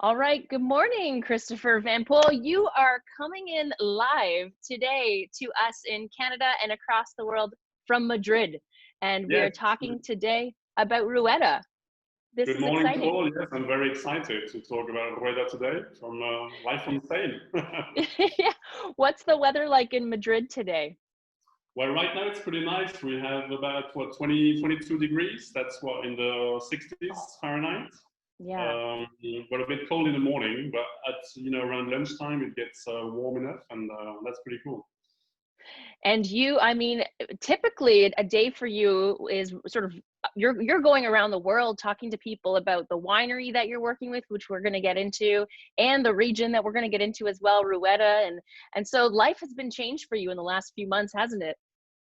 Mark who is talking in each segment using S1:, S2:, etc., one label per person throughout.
S1: All right. Good morning, Christopher Vanpoulle. You are coming in live today to us in Canada and across the world from Madrid. And we are
S2: Yes.
S1: talking today about Rueda. This
S2: Good
S1: is
S2: morning,
S1: exciting.
S2: Paul. Yes, I'm very excited to talk about Rueda today from live from Spain.
S1: Yeah. What's the weather like in Madrid today?
S2: Well, right now it's pretty nice. We have about 22 degrees. That's what in the 60s Fahrenheit.
S1: Yeah.
S2: Um, but a bit cold in the morning. But at around lunchtime it gets warm enough, and that's pretty cool.
S1: And you, I mean, typically a day for you is sort of you're going around the world talking to people about the winery that you're working with, which we're going to get into, and the region that we're going to get into as well, Rueda, and so life has been changed for you in the last few months, hasn't it?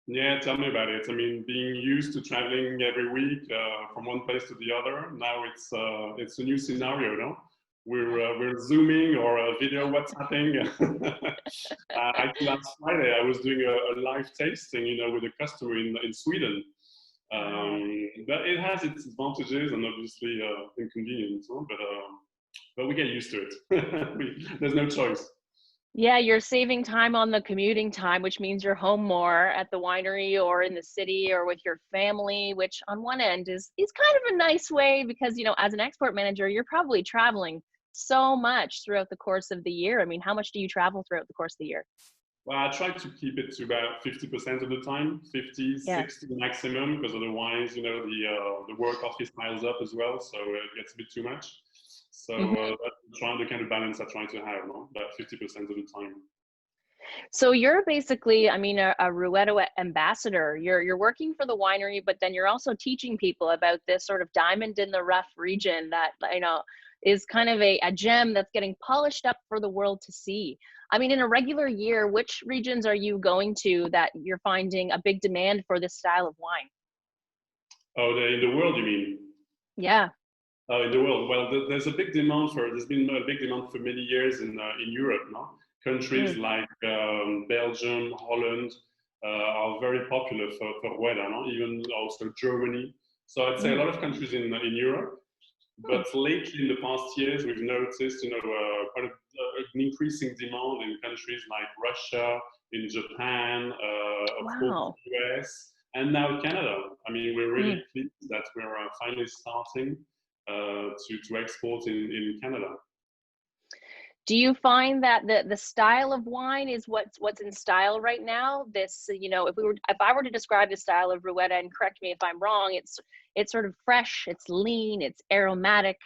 S2: Yeah, tell me about it. I mean, being used to traveling every week from one place to the other, now it's a new scenario, no? We're zooming or video WhatsApping. Actually, last Friday I was doing a live tasting, with a customer in Sweden.
S1: Wow.
S2: But it has its advantages and obviously inconvenience, no? But we get used to it. There's no choice.
S1: Yeah, you're saving time on the commuting time, which means you're home more at the winery or in the city or with your family, which on one end is kind of a nice way because, as an export manager, you're probably traveling so much throughout the course of the year. I mean, how much do you travel throughout the course of the year?
S2: Well, I try to keep it to about 50% of the time, 50,
S1: Yeah.
S2: 60 maximum, because otherwise, the work office piles up as well, so it gets a bit too much. So
S1: Mhm.
S2: that's trying the kind of balance I try to have, no? About 50% of the time.
S1: So you're basically, I mean, a Ruedo ambassador. You're working for the winery, but then you're also teaching people about this sort of diamond in the rough region that, is kind of a gem that's getting polished up for the world to see. I mean, in a regular year, which regions are you going to that you're finding a big demand for this style of wine?
S2: Oh, in the world, you mean?
S1: Yeah.
S2: In the world, well, there's been a big demand for many years in Europe, no? Countries
S1: Mm,
S2: like Belgium, Holland are very popular for Rueda, no? Even also Germany. So I'd say a
S1: mm,
S2: lot of countries in Europe.
S1: mm.
S2: But lately, in the past years, we've noticed, quite an increasing demand in countries like Russia, in Japan, of course,
S1: Wow.
S2: the US, and now Canada. I mean, we're really
S1: Mm.
S2: pleased that we're finally starting to export in Canada.
S1: Do you find that the style of wine is what's in style right now? This, if I were to describe the style of Rueda, and correct me if I'm wrong, it's sort of fresh, it's lean, it's aromatic,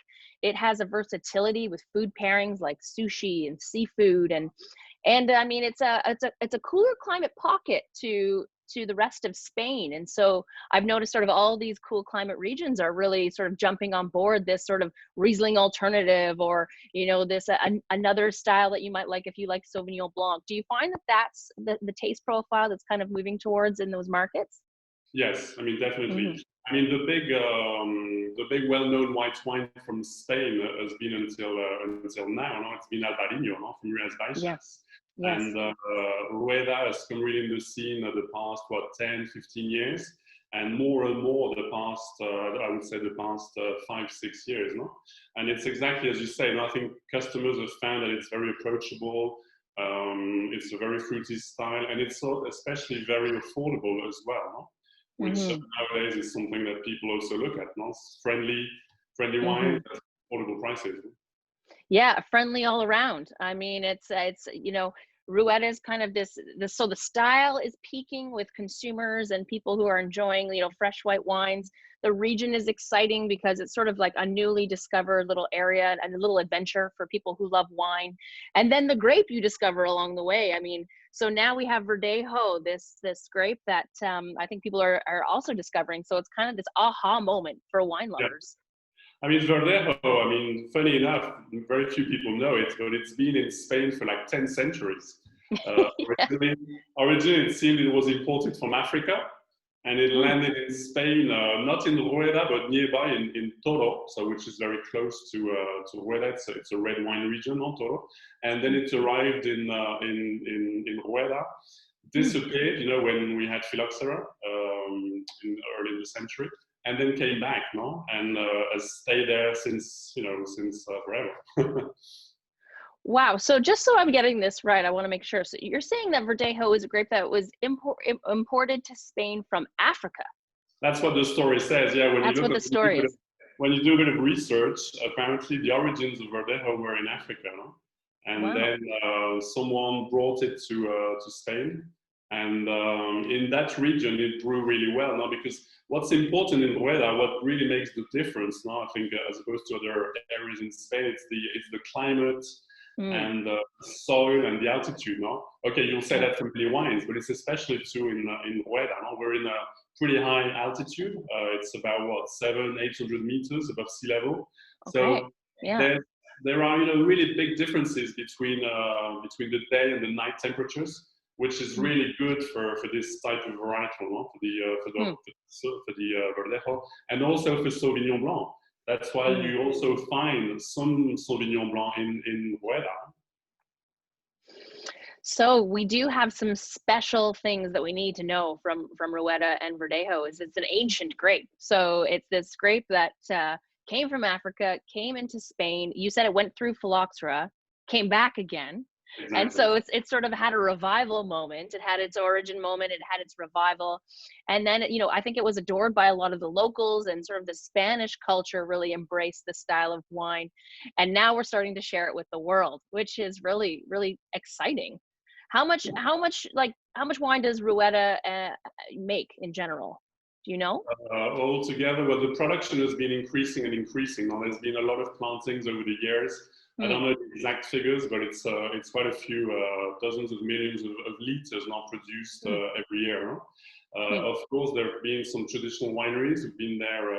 S1: it has a versatility with food pairings like sushi and seafood, and I mean it's a cooler climate pocket to the rest of Spain. And so I've noticed sort of all these cool climate regions are really sort of jumping on board this sort of Riesling alternative, or this another style that you might like if you like Sauvignon Blanc. Do you find that that's the taste profile that's kind of moving towards in those markets?
S2: Yes, I mean definitely.
S1: Hmm.
S2: I mean the big well-known white wine from Spain has been until now. No, it's been Albarino, no, from Rías
S1: Yeah.
S2: Baixas,
S1: Yes.
S2: and Rueda has come really in the scene of the past 10, 15 years, and more the past I would say the past 5, 6 years, no. And it's exactly as you say. And I think customers have found that it's very approachable. It's a very fruity style, and it's especially very affordable as well, no? Which
S1: Hmm.
S2: nowadays is something that people also look at, no? Friendly wine
S1: Hmm.
S2: at affordable prices.
S1: Yeah, friendly all around. I mean, it's Rueda is kind of this so the style is peaking with consumers and people who are enjoying, fresh white wines. The region is exciting because it's sort of like a newly discovered little area and a little adventure for people who love wine. And then the grape you discover along the way. I mean, so now we have Verdejo, this grape that I think people are also discovering. So it's kind of this aha moment for wine
S2: Yeah.
S1: lovers.
S2: I mean, Verdejo, I mean, funny enough, very few people know it, but it's been in Spain for like 10 centuries.
S1: Yeah.
S2: Originally, it seemed it was imported from Africa, and it
S1: Mm,
S2: landed in Spain, not in Rueda, but nearby in Toro, so which is very close to Rueda. It's a red wine region on Toro. And then
S1: mm,
S2: it arrived in Rueda,
S1: mm.
S2: disappeared, when we had phylloxera early in the century. and then came back, no, and has stayed there since forever.
S1: Wow. So just so I'm getting this right, I want to make sure. So you're saying that Verdejo is a grape that was imported to Spain from Africa.
S2: That's what the story says. Yeah, when you
S1: That's
S2: look
S1: what
S2: at
S1: the story is.
S2: when you do a bit of research, apparently the origins of Verdejo were in Africa, no? And
S1: Wow.
S2: then someone brought it to Spain, and in that region it grew really well. Now, because what's important in Rueda, what really makes the difference, now I think, as opposed to other areas in Spain, it's the climate and the soil and the altitude. No, okay, you'll say that for many wines, but it's especially true in Rueda. No? We're in a pretty high altitude. It's about what 700-800 meters above sea level.
S1: Okay.
S2: So
S1: Yeah.
S2: there are really big differences between the day and the night temperatures, which is really good for this type of varietal, no? for the Verdejo, and also for Sauvignon Blanc. That's why you also find some Sauvignon Blanc in Rueda.
S1: So we do have some special things that we need to know from Rueda and Verdejo. Is it's an ancient grape. So it's this grape that came from Africa, came into Spain. You said it went through phylloxera, came back again.
S2: Exactly.
S1: And so it's sort of had a revival moment. It had its origin moment. It had its revival. And then, I think it was adored by a lot of the locals, and sort of the Spanish culture really embraced the style of wine. And now we're starting to share it with the world, which is really, really exciting. How much wine does Rueda make in general? Do you know?
S2: Altogether, well, the production has been increasing and increasing. Now, there's been a lot of plantings over the years. I don't know the exact figures, but it's quite a few dozens of millions of liters now produced every year. Of course, there have been some traditional wineries who've been there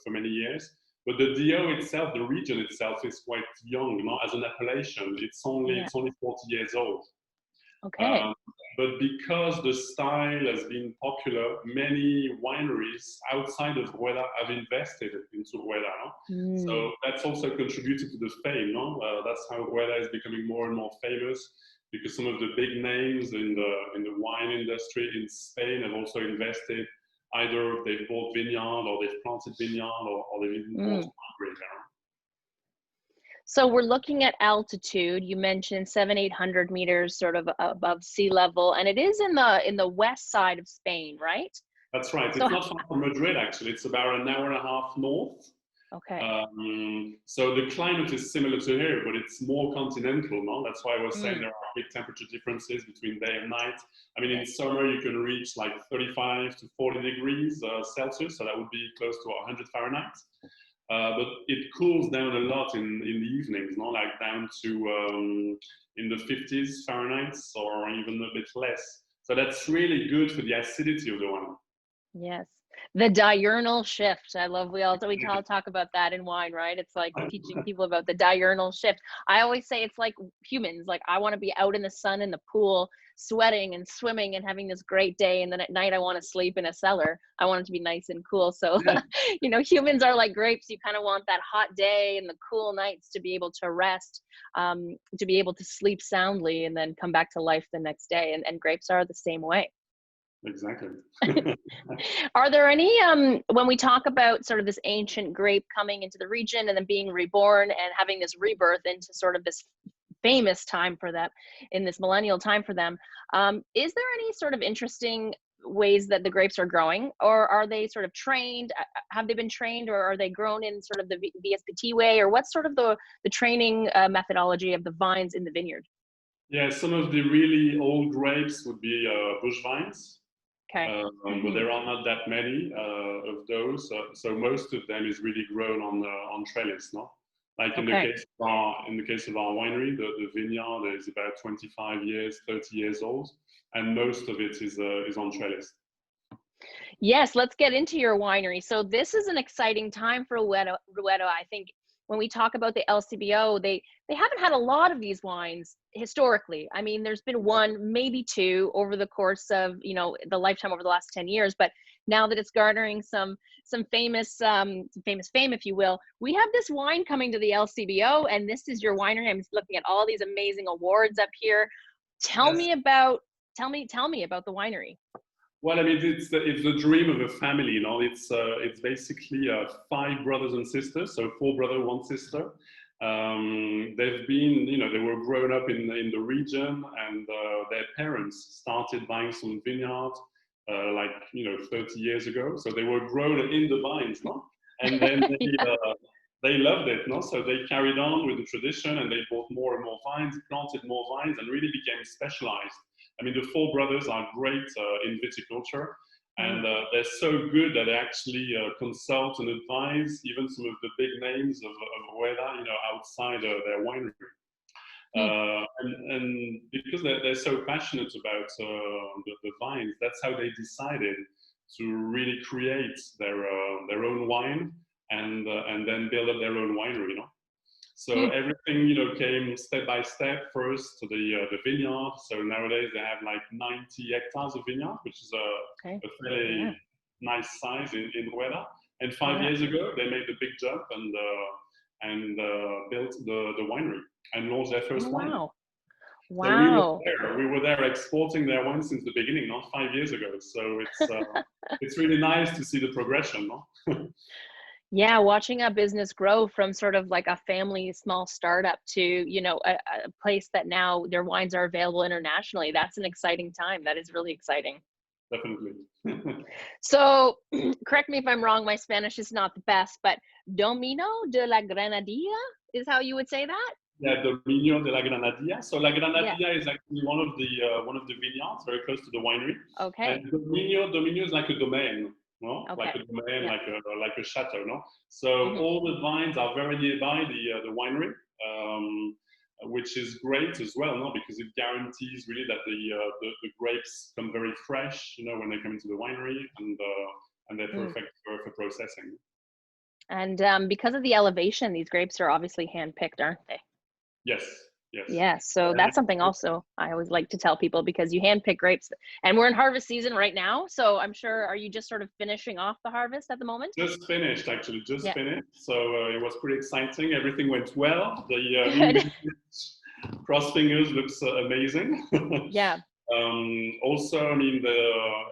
S2: for many years. But the DO itself, the region itself, is quite young. As an appellation, it's only 40 years old.
S1: Okay.
S2: But because the style has been popular, many wineries outside of Rueda have invested into Rueda. So that's also contributed to the fame. That's how Rueda is becoming more and more famous, because some of the big names in the wine industry in Spain have also invested. Either they've bought vineyard, or they've planted vineyard, or they've even bought winery there.
S1: So we're looking at altitude. You mentioned 700-800 meters sort of above sea level, and it is in the west side of Spain, right?
S2: That's right. So it's not far from Madrid, actually. It's about an hour and a half north.
S1: Okay.
S2: So the climate is similar to here, but it's more continental, no? That's why I was saying there are big temperature differences between day and night. I mean, in summer, you can reach like 35 to 40 degrees Celsius, so that would be close to 100 Fahrenheit. But it cools down a lot in the evenings, like down to in the 50s Fahrenheit, or even a bit less. So that's really good for the acidity of the wine.
S1: Yes. The diurnal shift. I love, we all talk about that in wine, right? It's like teaching people about the diurnal shift. I always say it's like humans. Like, I want to be out in the sun in the pool, sweating and swimming and having this great day. And then at night, I want to sleep in a cellar. I want it to be nice and cool. So, humans are like grapes. You kind of want that hot day and the cool nights to be able to rest, to be able to sleep soundly, and then come back to life the next day. And grapes are the same way.
S2: Exactly.
S1: Are there any, when we talk about sort of this ancient grape coming into the region and then being reborn and having this rebirth into sort of this famous time for them, in this millennial time for them, is there any sort of interesting ways that the grapes are growing, or are they sort of trained? Have they been trained, or are they grown in sort of the VSPT way, or what's sort of the training methodology of the vines in the vineyard?
S2: Yeah, some of the really old grapes would be bush vines.
S1: Okay.
S2: But there are not that many of those, so most of them is really grown on trellis, no? Like in the case of our winery, the vineyard is about 25 years, 30 years old, and most of it is on trellis.
S1: Yes, let's get into your winery. So this is an exciting time for Rueda. I think when we talk about the LCBO, they haven't had a lot of these wines historically. I mean, there's been one, maybe two over the course of, the lifetime over the last 10 years, but now that it's garnering some famous fame, if you will, we have this wine coming to the LCBO, and this is your winery. I'm looking at all these amazing awards up here. Tell me about the winery.
S2: Well, I mean, it's the dream of a family, you know. It's basically 5 brothers and sisters, so 4 brothers, 1 sister. They've been, you know, they were grown up in the region, and their parents started buying some vineyard, like, you know, 30 years ago. So they were grown in the vines, no? And then
S1: Yeah.
S2: they loved it, no? So they carried on with the tradition, and they bought more and more vines, planted more vines, and really became specialized. I mean, the 4 brothers are great in viticulture, and they're so good that they actually consult and advise even some of the big names of Rueda, you know, outside their winery. And because they're so passionate about the vines, that's how they decided to really create their own wine, and then build up their own winery, you know. So everything, you know, came step by step. First to the vineyard. So nowadays they have like 90 hectares of vineyard, which is a fairly nice size in Rueda. And 5 years ago they made the big jump and built the winery and launched their first wine.
S1: Wow.
S2: So we were there exporting their wine since the beginning, not 5 years ago. So it's really nice to see the progression, no?
S1: Yeah, watching a business grow from sort of like a family small startup to, you know, a place that now their wines are available internationally. That's an exciting time. That is really exciting.
S2: Definitely.
S1: So correct me if I'm wrong, my Spanish is not the best, but Dominio de la Granadilla is how you would say that?
S2: Yeah, Dominio De La Granadilla. So La Granadilla is actually one of the vineyards very close to the winery.
S1: Okay.
S2: And Dominio is like a domain, no?
S1: Okay.
S2: Like a domain, like a chateau, no? So all the vines are very nearby the winery, which is great as well, no? Because it guarantees really that the grapes come very fresh, you know, when they come into the winery, and they're perfect for processing.
S1: And because of the elevation, these grapes are obviously hand-picked, aren't they?
S2: Yes, yes.
S1: Yeah, so that's something also I always like to tell people, because you handpick grapes, and we're in harvest season right now. So I'm sure, are you just sort of finishing off the harvest at the moment?
S2: Just finished, actually, just finished. So it was pretty exciting. Everything went well.
S1: Good.
S2: Cross fingers, looks amazing.
S1: Yeah.
S2: Also, I mean,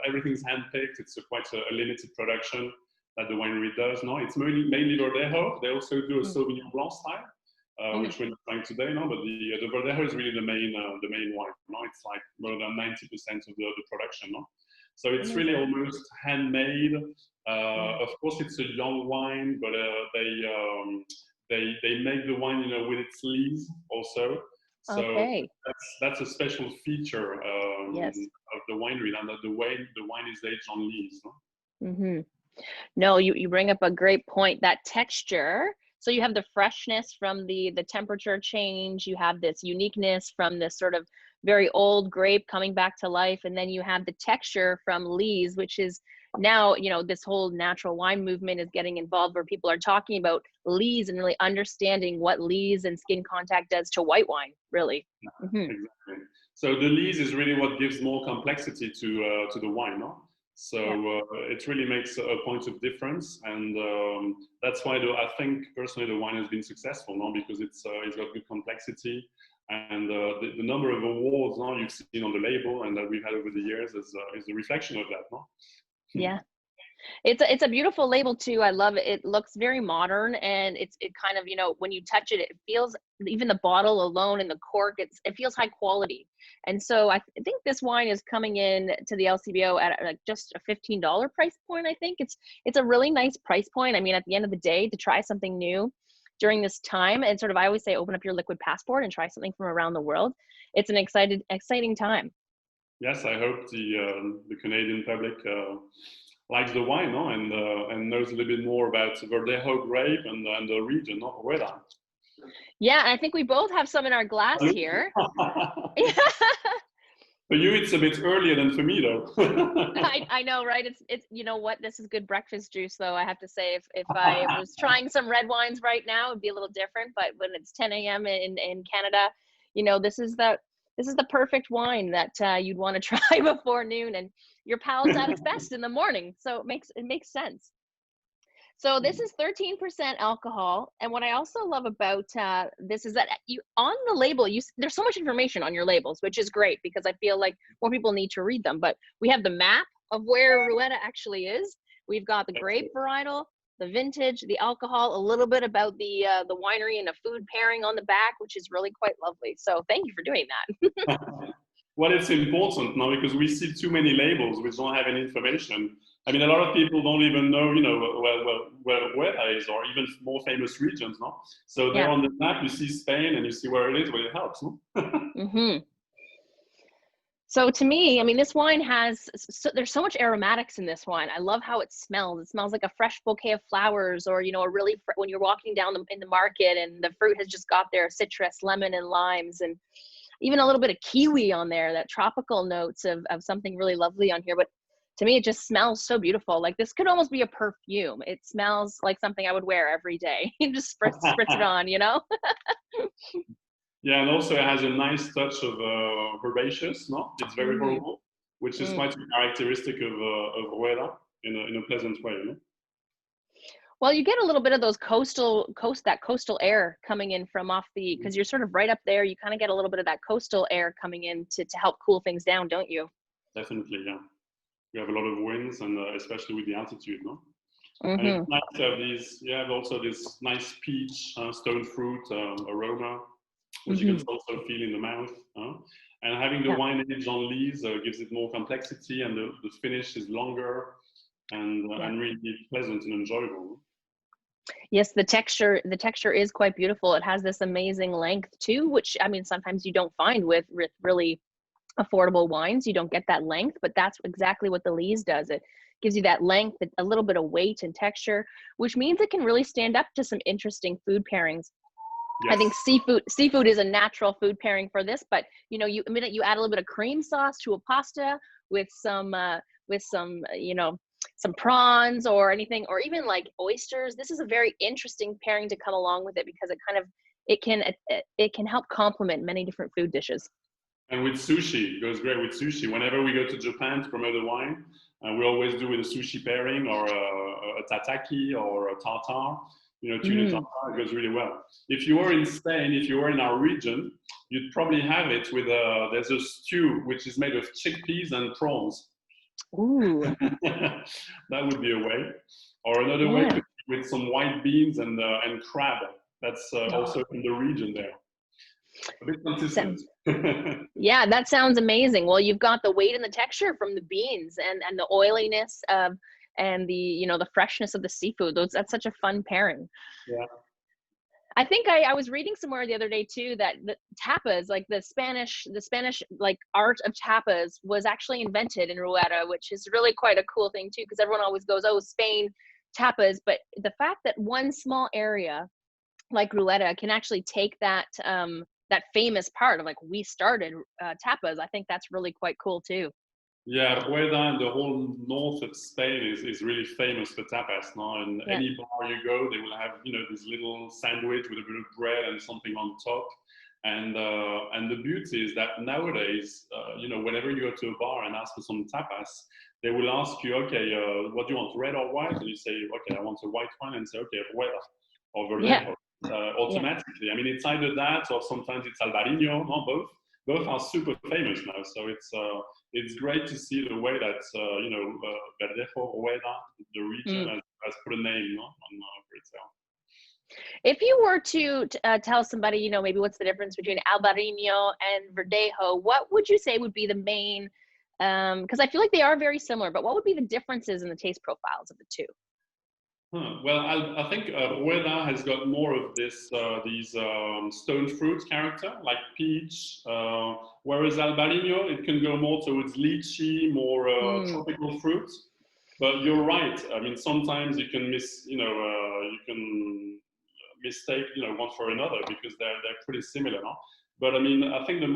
S2: everything's handpicked. It's quite a limited production that the winery does. No, it's mainly Verdejo. They also do a Sauvignon Blanc style. Which we're not trying today, no, but the Verdejo is really the main wine. No, it's like more than 90% of the production, no. So it's really almost handmade. Of course, it's a young wine, but they make the wine, you know, with its lees also. So that's a special feature of the winery, and that the wine is aged on lees. No?
S1: No, you bring up a great point. That texture. So you have the freshness from the temperature change, you have this uniqueness from this sort of very old grape coming back to life, and then you have the texture from lees, which is now, you know, this whole natural wine movement is getting involved, where people are talking about lees and really understanding what lees and skin contact does to white wine, really.
S2: Exactly. So the lees is really what gives more complexity to the wine, no? So it really makes a point of difference, and that's why I think personally the wine has been successful, no? Because it's got good complexity, and the number of awards now you've seen on the label and that we've had over the years is a reflection of that, no?
S1: Yeah. It's a beautiful label too. I love it. It looks very modern, and it kind of, you know, when you touch it, it feels, even the bottle alone and the cork, it feels high quality. And so I think this wine is coming in to the LCBO at like just a $15 price point. I think it's a really nice price point. I mean, at the end of the day, to try something new during this time, and sort of, I always say, open up your liquid passport and try something from around the world. It's an exciting time.
S2: Yes, I hope the Canadian public likes the wine, no? And knows a little bit more about Verdejo grape and the region, no? Rueda.
S1: Yeah, I think we both have some in our glass here.
S2: For you, it's a bit earlier than for me, though.
S1: I know, right? It's you know what? This is good breakfast juice, though. I have to say, if I was trying some red wines right now, it'd be a little different. But when it's 10 a.m. in Canada, you know, this is the perfect wine that you'd want to try before noon, and your palate's at its best in the morning. So it makes sense. So this is 13% alcohol, and what I also love about this is that you, on the label, there's so much information on your labels, which is great, because I feel like more people need to read them. But we have the map of where Rueda actually is. We've got the grape varietal, the vintage, the alcohol, a little bit about the winery and a food pairing on the back, which is really quite lovely. So thank you for doing that.
S2: Well, it's important now because we see too many labels which don't have any information. I mean, a lot of people don't even know, you know, where Rueda is, or even more famous regions, no? So there on the map, you see Spain and you see where it is, where it helps, no?
S1: Mm-hmm. So to me, I mean, this wine has, there's so much aromatics in this wine. I love how it smells. It smells like a fresh bouquet of flowers, or, you know, a really, when you're walking down in the market and the fruit has just got their citrus, lemon and limes, and even a little bit of kiwi on there, that tropical notes of something really lovely on here. But to me, it just smells so beautiful. Like this could almost be a perfume. It smells like something I would wear every day. You just spritz it on, you know?
S2: Yeah, and also it has a nice touch of herbaceous, no? It's very herbal, which is quite characteristic of Rueda in a pleasant way, no?
S1: Well, you get a little bit of those coastal air coming in from off the, because you're sort of right up there. You kind of get a little bit of that coastal air coming in to help cool things down, don't you?
S2: Definitely, yeah. We have a lot of winds, and especially with the altitude, no? And it's nice to have these. You have also this nice peach, stone fruit aroma, which you can also feel in the mouth. And having the wine aged on lees gives it more complexity, and the finish is longer and really pleasant and enjoyable.
S1: Yes, the texture is quite beautiful. It has this amazing length too, which, I mean, sometimes you don't find with really affordable wines. You don't get that length, but that's exactly what the lees does. It gives you that length, a little bit of weight and texture, which means it can really stand up to some interesting food pairings. Yes. I think seafood is a natural food pairing for this, but you know, you add a little bit of cream sauce to a pasta with some you know, some prawns or anything, or even like oysters. This is a very interesting pairing to come along with it, because it can help complement many different food dishes.
S2: And with sushi, it goes great with sushi. Whenever we go to Japan to promote the wine, we always do with a sushi pairing, or a tataki or a tartare. You know, tuna tartare, it goes really well. If you were in Spain, if you were in our region, you'd probably have it with there's a stew which is made of chickpeas and prawns.
S1: Ooh.
S2: That would be a way. Or another way could be with some white beans and crab. That's also in the region there. A bit consistent.
S1: Yeah, that sounds amazing. Well, you've got the weight and the texture from the beans and the oiliness of, and the, you know, the freshness of the seafood. That's such a fun pairing.
S2: Yeah.
S1: I think I was reading somewhere the other day too that the tapas, like the Spanish like art of tapas, was actually invented in Rueda, which is really quite a cool thing too, because everyone always goes, oh, Spain, tapas, but the fact that one small area like Rueda can actually take that that famous part of, like, we started tapas, I think that's really quite cool too.
S2: Yeah, Rueda and the whole north of Spain is really famous for tapas now. And any bar you go, they will have, you know, this little sandwich with a bit of bread and something on top. And the beauty is that nowadays, you know, whenever you go to a bar and ask for some tapas, they will ask you, okay, what do you want, red or white? And you say, okay, I want a white one, and say, okay, Rueda or Verdejo. Automatically. I mean, it's either that or sometimes it's Albarino, no, both. Both are super famous now, so it's great to see the way that you know, Verdejo, Rueda, the region has put a name, no, on for itself.
S1: If you were to tell somebody, you know, maybe what's the difference between Albarino and Verdejo, what would you say would be the main? Because I feel like they are very similar, but what would be the differences in the taste profiles of the two?
S2: Well, I think Rueda has got more of this these stone fruit character, like peach, whereas Albarino, it can go more towards lychee, more tropical fruits. But you're right. I mean, sometimes you can you can mistake, you know, one for another, because they're pretty similar, no? But I mean, I think the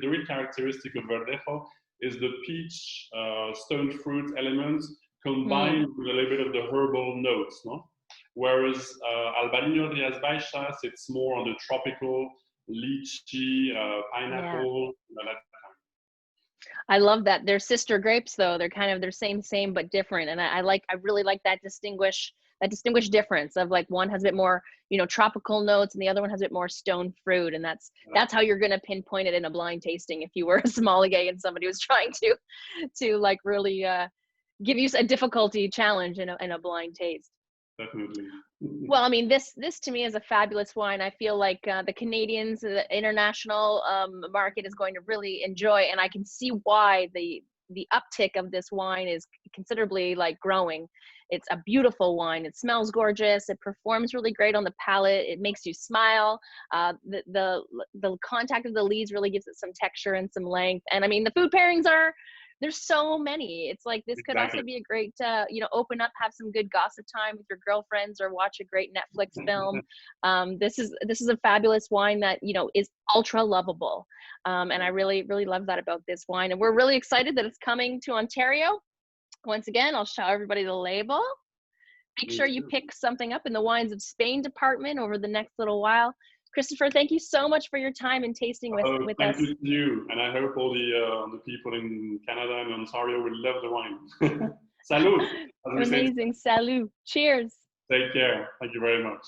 S2: real characteristic of Verdejo is the peach, stone fruit element combined with a little bit of the herbal notes, no? Whereas Albarino Rías Baixas, it's more on the tropical lychee, pineapple, that kind.
S1: I love that. They're sister grapes though. They're kind of, they're same but different, and I really like that distinguished difference of like one has a bit more, you know, tropical notes and the other one has a bit more stone fruit. And that's how you're going to pinpoint it in a blind tasting if you were a sommelier and somebody was trying to like really give you a difficulty challenge in a blind taste.
S2: Definitely.
S1: Well, I mean, this to me is a fabulous wine. I feel like the Canadians, the international market is going to really enjoy, and I can see why the uptick of this wine is considerably like growing. It's a beautiful wine. It smells gorgeous. It performs really great on the palate. It makes you smile. The contact of the leaves really gives it some texture and some length. And I mean, the food pairings there's so many. It's like, this could also be a great, you know, open up, have some good gossip time with your girlfriends or watch a great Netflix film. This is a fabulous wine that, you know, is ultra lovable. And I really, really love that about this wine. And we're really excited that it's coming to Ontario. Once again, I'll show everybody the label. Make sure you pick something up in the Wines of Spain department over the next little while. Christopher, thank you so much for your time and tasting with us.
S2: Thank you to you, and I hope all the people in Canada and Ontario will love the wine. Salud!
S1: Amazing, salut! Cheers!
S2: Take care. Thank you very much.